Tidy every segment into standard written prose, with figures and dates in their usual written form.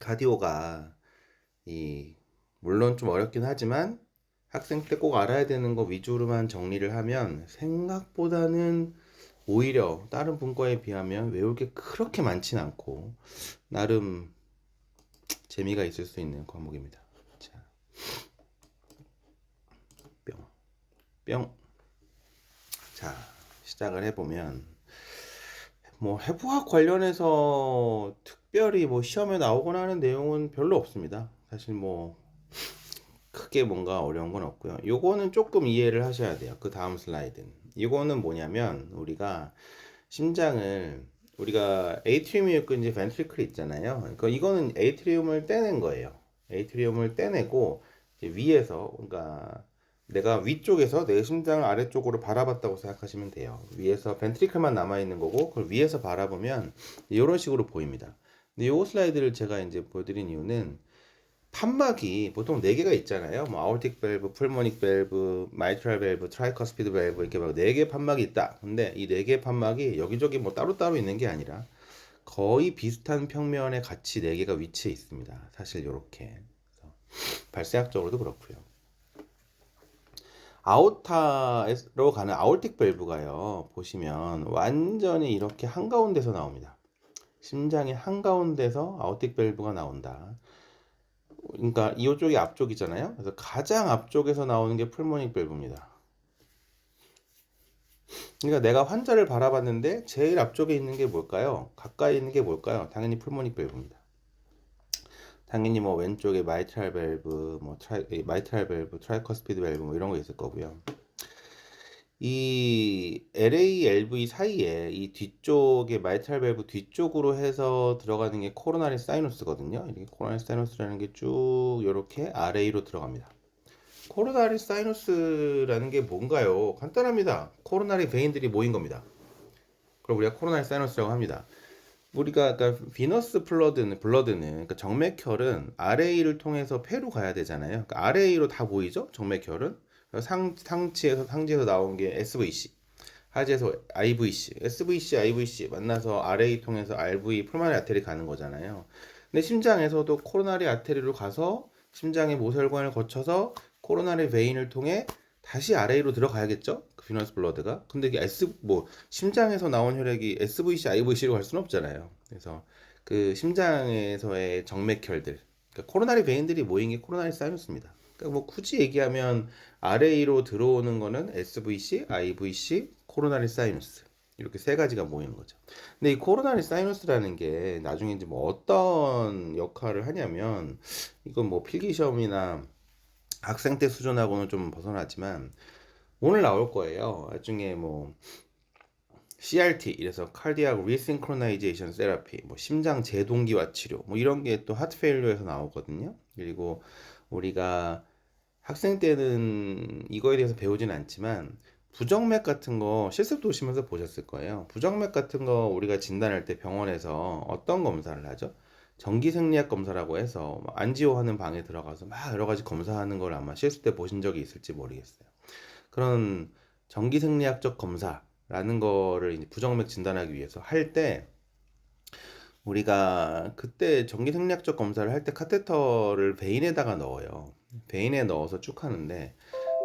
카디오가 물론 좀 어렵긴 하지만 학생 때 꼭 알아야 되는 거 위주로만 정리를 하면 생각보다는 오히려 다른 분과에 비하면 외울 게 그렇게 많진 않고 나름 재미가 있을 수 있는 과목입니다. 자, 뿅, 뿅. 자, 시작을 해보면 뭐 해부학 관련해서 특별히 뭐 시험에 나오거나 하는 내용은 별로 없습니다. 사실 뭐 크게 뭔가 어려운 건 없고요. 요거는 조금 이해를 하셔야 돼요. 그 다음 슬라이드는. 이거는 뭐냐면 우리가 에이트리움이 있고 이제 벤트리클이 있잖아요. 그러니까 이거는 에이트리움을 떼낸 거예요. 에이트리움을 떼내고 이제 위에서 그러니까 내가 위쪽에서 내 심장을 아래쪽으로 바라봤다고 생각하시면 돼요. 위에서 벤트리클만 남아 있는 거고 그걸 위에서 바라보면 이런 식으로 보입니다. 근데 요 슬라이드를 제가 이제 보여드린 이유는 판막이 보통 4개가 있잖아요. 뭐 아ortic 밸브, 풀모닉 밸브, 마이트랄 밸브, 트라이커스피드 밸브 이렇게 막 4개 판막이 있다. 근데 이 4개 판막이 여기저기 뭐 따로따로 있는 게 아니라 거의 비슷한 평면에 같이 4개가 위치해 있습니다. 사실 이렇게 발생학적으로도 그렇고요. 아오타로 가는 아ortic 밸브가요. 보시면 완전히 이렇게 한가운데서 나옵니다. 심장의 한가운데서 아ortic 밸브가 나온다. 그러니까 이쪽이 앞쪽이잖아요. 그래서 가장 앞쪽에서 나오는 게 풀모닉 밸브입니다. 그러니까 내가 환자를 바라봤는데 제일 앞쪽에 있는 게 뭘까요? 가까이 있는 게 뭘까요? 당연히 풀모닉 밸브입니다. 당연히 뭐 왼쪽에 마이트랄 밸브, 마이트랄 밸브, 트라이커스피드 밸브 뭐 이런 거 있을 거고요. 이 LA, LV 사이에 이 뒤쪽에 마이트랄 밸브 뒤쪽으로 해서 들어가는 게 코로나리 사이너스거든요. 이게 코로나리 사이너스라는 게 쭉 이렇게 RA로 들어갑니다. 코로나리 사이너스라는 게 뭔가요? 간단합니다. 코로나리 베인들이 모인 겁니다. 그럼 우리가 코로나리 사이너스라고 합니다. 우리가 그러니까 비너스 블러드는 그러니까 정맥혈은 RA를 통해서 폐로 가야 되잖아요. 그러니까 RA로 다 보이죠? 정맥혈은 상지에서 나온 게 SVC, 하지에서 IVC, SVC, IVC 만나서 RA 통해서 RV 풀마리 아테리 가는 거잖아요. 근데 심장에서도 코로나리 아테리로 가서 심장의 모혈관을 거쳐서 코로나리 베인을 통해 다시 RA로 들어가야겠죠? 그 비너스 블러드가. 근데 이게 심장에서 나온 혈액이 SVC, IVC로 갈 수는 없잖아요. 그래서 그 심장에서의 정맥혈들, 그러니까 코로나리 베인들이 모인 게 코로나리 사이너스입니다. 그러니까 뭐 굳이 얘기하면 RA로 들어오는 거는 SVC, IVC, 코로나리 사이너스 이렇게 세 가지가 모이는 거죠. 근데 이 코로나리 사이너스라는 게 나중에 이제 뭐 어떤 역할을 하냐면 이건 뭐 필기 시험이나 학생 때 수준하고는 좀 벗어나지만 오늘 나올 거예요. 나중에 뭐 CRT 이래서 Cardiac Resynchronization Therapy, 뭐 심장 제동기화 치료, 뭐 이런 게 또 하트 페일러에서 나오거든요. 그리고 우리가 학생 때는 이거에 대해서 배우진 않지만 부정맥 같은 거 실습 도시면서 보셨을 거예요. 부정맥 같은 거 우리가 진단할 때 병원에서 어떤 검사를 하죠? 전기생리학 검사라고 해서 안지오 하는 방에 들어가서 막 여러 가지 검사하는 걸 아마 실습 때 보신 적이 있을지 모르겠어요. 그런 전기생리학적 검사라는 거를 이제 부정맥 진단하기 위해서 할 때 우리가 그때 전기생리학적 검사를 할 때 카테터를 베인에다가 넣어요. 베인에 넣어서 쭉 하는데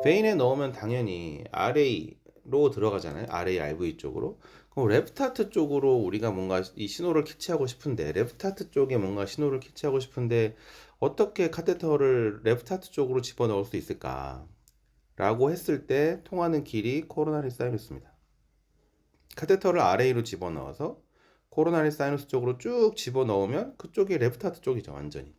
베인에 넣으면 당연히 RA로 들어가잖아요. RA, RV 쪽으로. 그럼 레프트 하트 쪽으로 우리가 뭔가 이 신호를 캐치하고 싶은데 레프트 하트 쪽에 뭔가 신호를 캐치하고 싶은데 어떻게 카테터를 레프트 하트 쪽으로 집어넣을 수 있을까? 라고 했을 때 통하는 길이 코로나리 사이너스입니다. 카테터를 RA로 집어넣어서 코로나리 사이너스 쪽으로 쭉 집어넣으면 그쪽이 레프트 하트 쪽이죠, 완전히.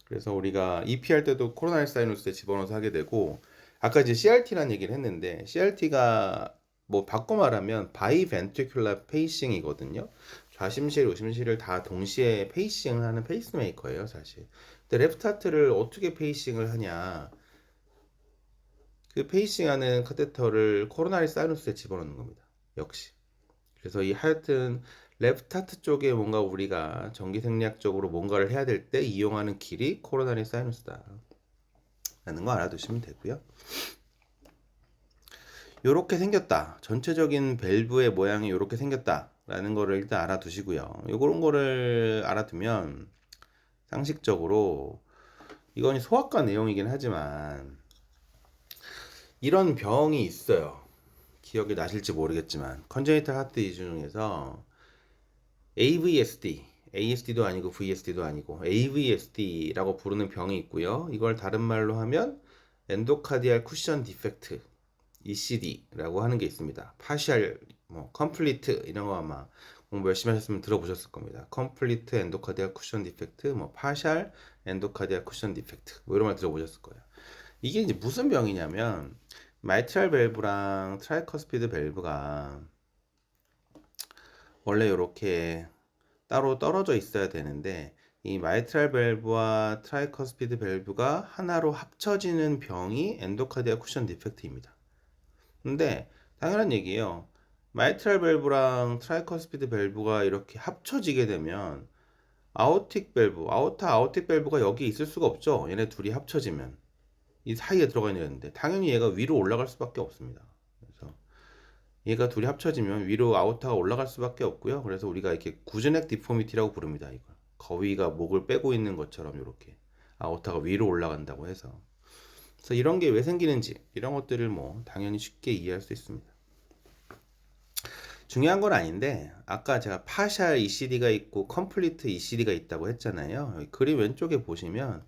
그래서 우리가 EP 할 때도 코로나리 사이너스에 집어넣어서 하게 되고 아까 이제 CRT라는 얘기를 했는데 CRT가 뭐 바꿔 말하면 바이벤트리큘러 페이싱이거든요. 좌심실, 우심실을 다 동시에 페이싱을 하는 페이스메이커예요, 사실. 근데 레프트 하트를 어떻게 페이싱을 하냐? 그 페이싱하는 카테터를 코로나리 사이너스에 집어넣는 겁니다. 역시. 그래서 이 하여튼 레프트 하트 쪽에 뭔가 우리가 전기생리학적으로 뭔가를 해야 될 때 이용하는 길이 코로나리 사이너스다 라는 거 알아두시면 되고요. 요렇게 생겼다. 전체적인 밸브의 모양이 요렇게 생겼다 라는 거를 일단 알아두시고요. 요런 거를 알아두면 상식적으로 이건 소아과 내용이긴 하지만 이런 병이 있어요. 기억이 나실지 모르겠지만 컨제니탈 하트 디지즈 중에서 AVSD, ASD도 아니고 VSD도 아니고 AVSD라고 부르는 병이 있고요. 이걸 다른 말로 하면 엔도카디알 쿠션 디펙트 ECD라고 하는 게 있습니다. 파셜, 컴플리트 이런 거 아마 공부 열심히 하셨으면 들어보셨을 겁니다. 컴플리트 엔도카디알 쿠션 디펙트, 파셜 엔도카디알 쿠션 디펙트 이런 말 들어보셨을 거예요. 이게 이제 무슨 병이냐면 마이트랄 밸브랑 트라이커스피드 밸브가 원래 이렇게 따로 떨어져 있어야 되는데 이 마이트랄 밸브와 트라이커스피드 밸브가 하나로 합쳐지는 병이 엔도카디아 쿠션 디펙트입니다. 근데 당연한 얘기예요. 마이트랄 밸브랑 트라이커스피드 밸브가 이렇게 합쳐지게 되면 아오틱 밸브, 아오틱 밸브가 여기 있을 수가 없죠. 얘네 둘이 합쳐지면 이 사이에 들어가 있는 애인데 당연히 얘가 위로 올라갈 수밖에 없습니다. 그래서 얘가 둘이 합쳐지면 위로 아오타가 올라갈 수밖에 없고요. 그래서 우리가 이렇게 구즈넥 디포미티라고 부릅니다. 이걸 거위가 목을 빼고 있는 것처럼 이렇게 아오타가 위로 올라간다고 해서 그래서 이런 게 왜 생기는지 이런 것들을 당연히 쉽게 이해할 수 있습니다. 중요한 건 아닌데 아까 제가 파샬 ECD가 있고 컴플리트 ECD가 있다고 했잖아요. 여기 그림 왼쪽에 보시면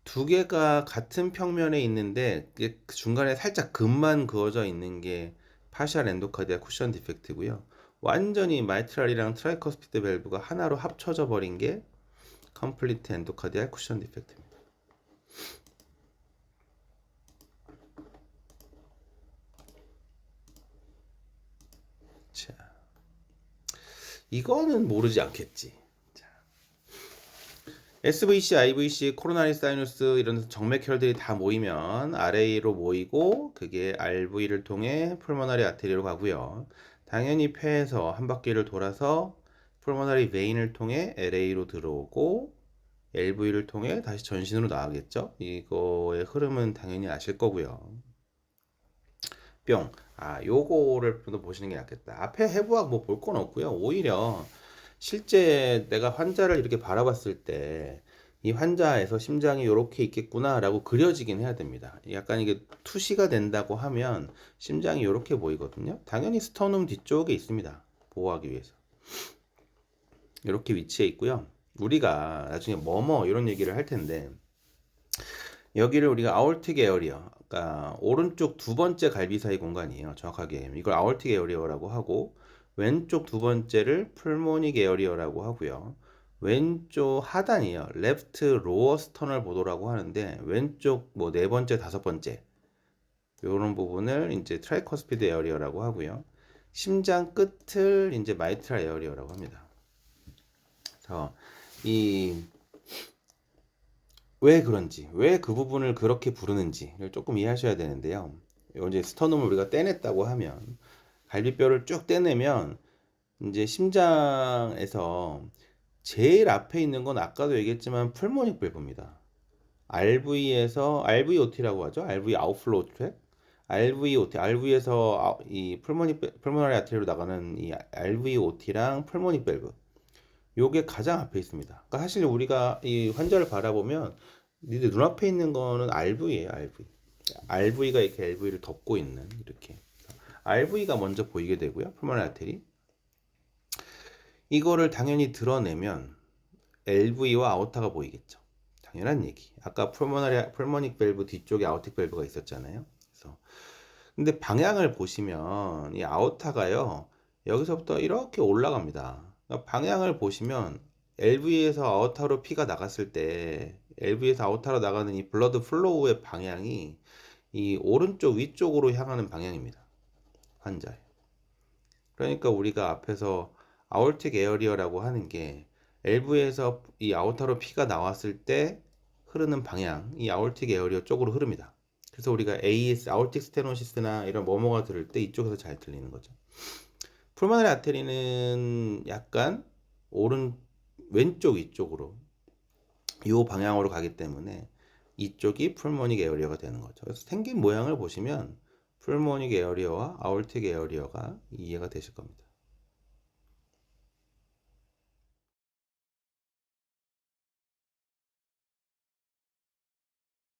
두 개가 같은 평면에 있는데 그 중간에 살짝 금만 그어져 있는 게 파셜 엔도카디아 쿠션 디펙트고요. 완전히 마이트랄이랑 트라이커스피드 밸브가 하나로 합쳐져 버린 게 컴플리트 엔도카디아 쿠션 디펙트입니다. 자, 이거는 모르지 않겠지. SVC, IVC, 코로나리 사이누스 이런 정맥혈들이 다 모이면 RA로 모이고 그게 RV를 통해 풀모나리 아테리로 가고요. 당연히 폐에서 한 바퀴를 돌아서 풀모나리 베인을 통해 LA로 들어오고 LV를 통해 다시 전신으로 나가겠죠. 이거의 흐름은 당연히 아실 거고요. 뿅. 요거를 좀 더 보시는 게 낫겠다. 앞에 해부학 볼 건 없고요. 오히려 실제 내가 환자를 이렇게 바라봤을 때 이 환자에서 심장이 이렇게 있겠구나 라고 그려지긴 해야 됩니다. 약간 이게 투시가 된다고 하면 심장이 이렇게 보이거든요. 당연히 스터눔 뒤쪽에 있습니다. 보호하기 위해서. 이렇게 위치해 있고요. 우리가 나중에 이런 얘기를 할 텐데 여기를 우리가 아올틱 에어리어, 그러니까 오른쪽 두 번째 갈비 사이 공간이에요. 정확하게 이걸 아올틱 에어리어라고 하고 왼쪽 두 번째를 풀모닉 에어리어라고 하고요. 왼쪽 하단이요. 레프트 로어 스터널 보도라고 하는데 왼쪽 네 번째, 다섯 번째 이런 부분을 이제 트라이커스피드 에어리어라고 하고요. 심장 끝을 이제 마이트랄 에어리어라고 합니다. 그래서 왜 그런지, 왜 그 부분을 그렇게 부르는지를 조금 이해하셔야 되는데요. 이제 스터눔을 우리가 떼냈다고 하면 갈비뼈를 쭉 떼내면 이제 심장에서 제일 앞에 있는 건 아까도 얘기했지만 풀모닉 밸브입니다. RVOT라고 하죠. RV 아웃플로우 트랙. RV에서 이 풀모너리 아테리로 나가는 이 RVOT랑 풀모닉 밸브. 요게 가장 앞에 있습니다. 그러니까 사실 우리가 이 환자를 바라보면 니들 눈앞에 있는 거는 RV예요, RV. RV가 이렇게 LV를 덮고 있는 이렇게. RV가 먼저 보이게 되고요. 풀모너리 아테리. 이거를 당연히 드러내면 LV와 아오타가 보이겠죠. 당연한 얘기. 아까 풀모닉 밸브 뒤쪽에 아오틱 밸브가 있었잖아요. 그래서 근데 방향을 보시면 이 아오타가요. 여기서부터 이렇게 올라갑니다. 그러니까 방향을 보시면 LV에서 아오타로 피가 나갔을 때 LV에서 아오타로 나가는 이 블러드 플로우의 방향이 이 오른쪽 위쪽으로 향하는 방향입니다. 환자의. 그러니까 우리가 앞에서 아올틱 에어리어라고 하는 게 LV에서 이 아오타로 피가 나왔을 때 흐르는 방향, 이 아올틱 에어리어 쪽으로 흐릅니다. 그래서 우리가 AS, 아올틱 스테노시스나 이런 뭐뭐가 들을 때 이쪽에서 잘 들리는 거죠. 풀모너리 아테리는 약간 왼쪽 위쪽으로 이 방향으로 가기 때문에 이쪽이 풀모닉 에어리어가 되는 거죠. 그래서 생긴 모양을 보시면 풀모닉 에어리어와 아올틱 에어리어가 이해가 되실 겁니다.